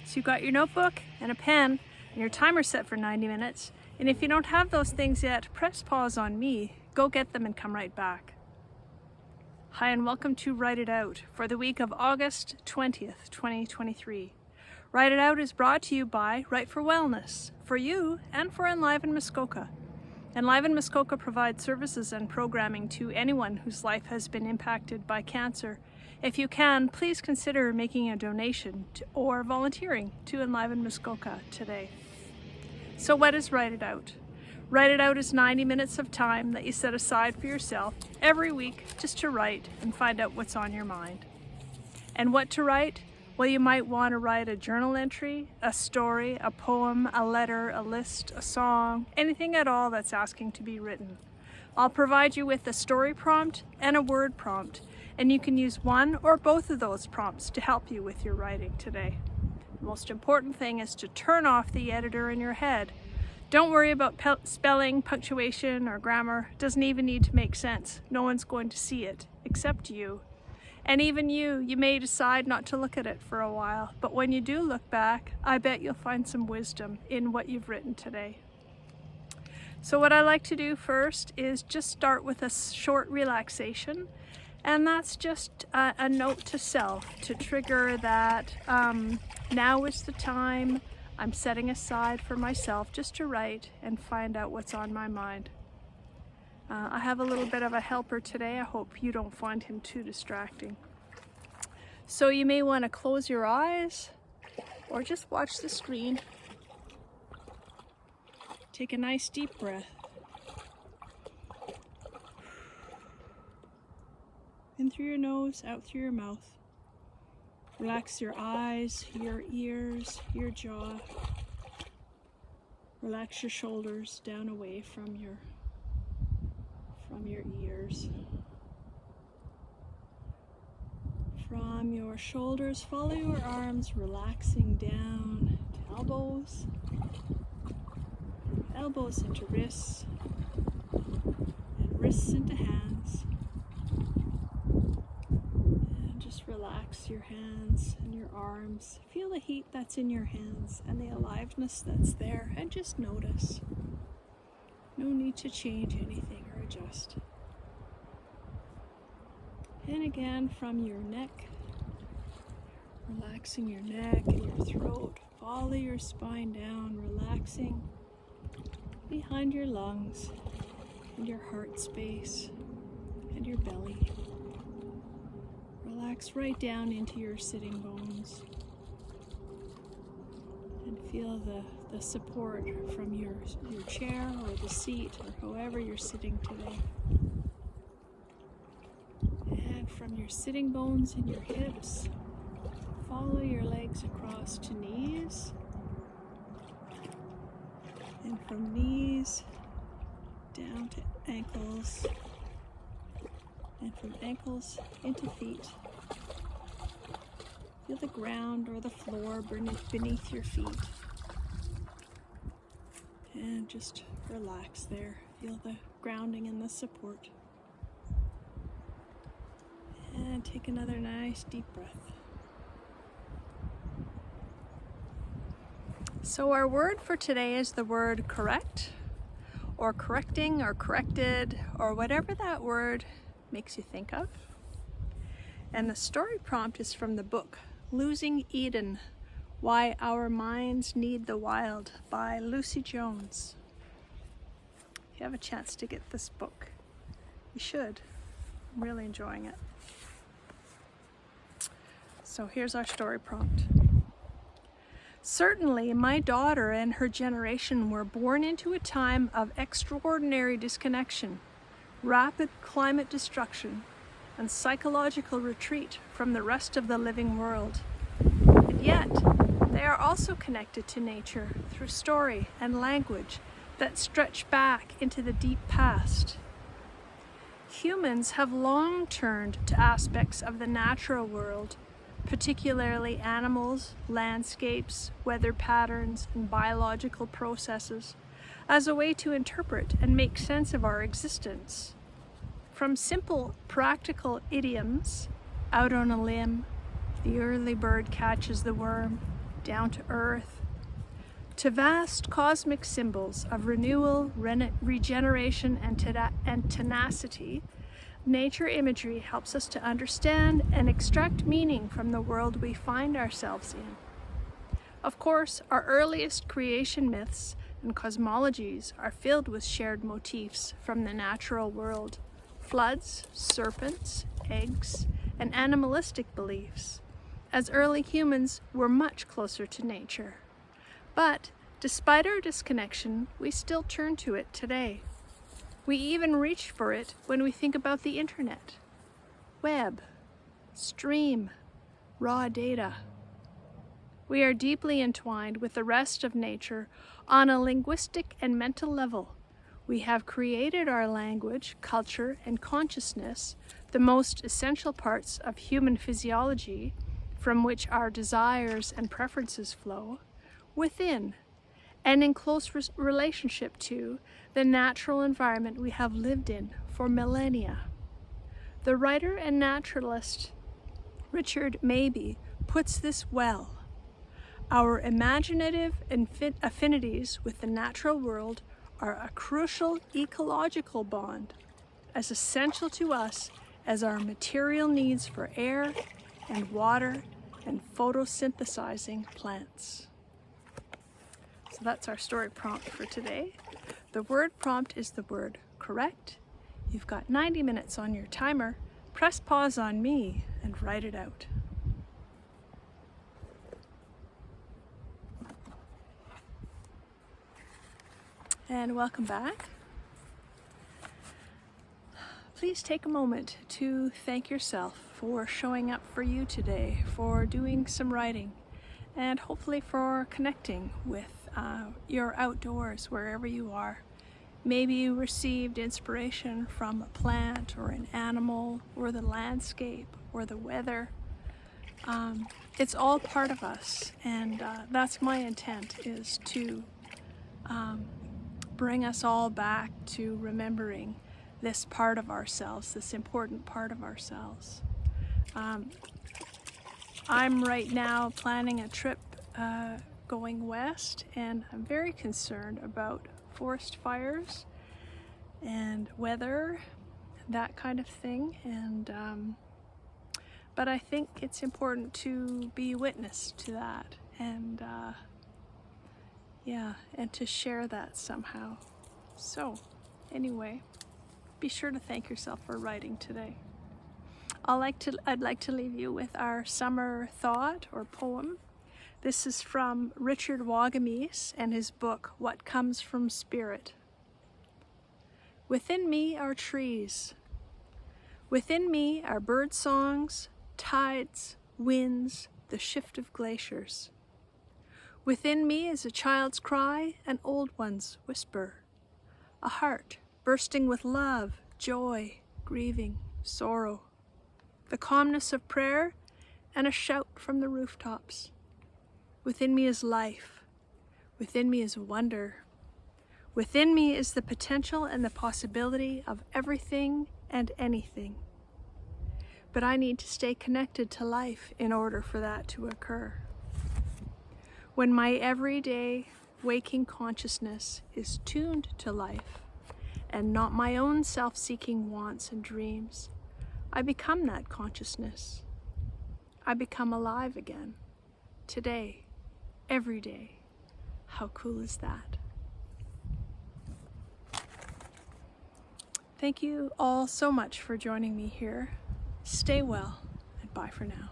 So you got your notebook and a pen and your timer set for 90 minutes. And if you don't have those things yet, press pause on me, go get them and come right back. Hi and welcome to Write It Out for the week of August 20th, 2023. Write It Out is brought to you by Write for Wellness, for you and for Enliven Muskoka. Enliven Muskoka provides services and programming to anyone whose life has been impacted by cancer. If you can, please consider making a donation or volunteering to Enliven Muskoka today. So what is Write It Out? Write It Out is 90 minutes of time that you set aside for yourself every week just to write and find out what's on your mind. And what to write? Well, you might want to write a journal entry, a story, a poem, a letter, a list, a song, anything at all that's asking to be written. I'll provide you with a story prompt and a word prompt, and you can use one or both of those prompts to help you with your writing today. The most important thing is to turn off the editor in your head. Don't worry about spelling, punctuation, or grammar. It doesn't even need to make sense. No one's going to see it, except you. And even you may decide not to look at it for a while, but when you do look back, I bet you'll find some wisdom in what you've written today. So what I like to do first is just start with a short relaxation, and that's just a note to self to trigger that now is the time I'm setting aside for myself just to write and find out what's on my mind. I have a little bit of a helper today. I hope you don't find him too distracting. So you may want to close your eyes or just watch the screen. Take a nice deep breath. In through your nose, out through your mouth. Relax your eyes, your ears, your jaw. Relax your shoulders down away from your ears. From your shoulders, follow your arms, relaxing down to elbows, elbows into wrists, and wrists into hands. And just relax your hands and your arms. Feel the heat that's in your hands and the aliveness that's there, and just notice. No need to change anything or adjust. And again, from your neck, relaxing your neck and your throat. Follow your spine down, relaxing behind your lungs and your heart space and your belly. Relax right down into your sitting bones. And feel the support from your chair or the seat or however you're sitting today. And from your sitting bones and your hips, follow your legs across to knees. And from knees down to ankles. And from ankles into feet. Feel the ground or the floor beneath your feet. And just relax there. Feel the grounding and the support. And take another nice deep breath. So our word for today is the word correct, or correcting, or corrected, or whatever that word makes you think of. And the story prompt is from the book Losing Eden: Why Our Minds Need the Wild by Lucy Jones. If you have a chance to get this book, you should. I'm really enjoying it. So here's our story prompt. Certainly, my daughter and her generation were born into a time of extraordinary disconnection, rapid climate destruction, and psychological retreat from the rest of the living world. And yet, they are also connected to nature through story and language that stretch back into the deep past. Humans have long turned to aspects of the natural world, particularly animals, landscapes, weather patterns, and biological processes, as a way to interpret and make sense of our existence. From simple practical idioms, out on a limb, the early bird catches the worm, down to earth, to vast cosmic symbols of renewal, regeneration, and tenacity, nature imagery helps us to understand and extract meaning from the world we find ourselves in. Of course, our earliest creation myths and cosmologies are filled with shared motifs from the natural world: floods, serpents, eggs, and animalistic beliefs, as early humans were much closer to nature. But despite our disconnection, we still turn to it today. We even reach for it when we think about the internet, web, stream, raw data. We are deeply entwined with the rest of nature on a linguistic and mental level. We have created our language, culture, and consciousness, the most essential parts of human physiology from which our desires and preferences flow, within and in close relationship to the natural environment we have lived in for millennia. The writer and naturalist Richard Mabey puts this well. Our imaginative affinities with the natural world are a crucial ecological bond, as essential to us as our material needs for air and water and photosynthesizing plants. So that's our story prompt for today. The word prompt is the word correct. You've got 90 minutes on your timer. Press pause on me and write it out. And welcome back. Please take a moment to thank yourself for showing up for you today, for doing some writing, and hopefully for connecting with your outdoors wherever you are. Maybe you received inspiration from a plant or an animal or the landscape or the weather. It's all part of us, and that's my intent, is to bring us all back to remembering this part of ourselves, this important part of ourselves. I'm right now planning a trip going west, and I'm very concerned about forest fires and weather, that kind of thing. And but I think it's important to be witness to that, and and to share that somehow. So anyway, be sure to thank yourself for writing today. I'd like to leave you with our summer thought or poem. This is from Richard Wagamese and his book, What Comes from Spirit. Within me are trees. Within me are bird songs, tides, winds, the shift of glaciers. Within me is a child's cry, an old one's whisper, a heart bursting with love, joy, grieving, sorrow, the calmness of prayer, and a shout from the rooftops. Within me is life. Within me is wonder. Within me is the potential and the possibility of everything and anything. But I need to stay connected to life in order for that to occur. When my everyday waking consciousness is tuned to life and not my own self-seeking wants and dreams, I become that consciousness. I become alive again. Today, every day. How cool is that? Thank you all so much for joining me here. Stay well, and bye for now.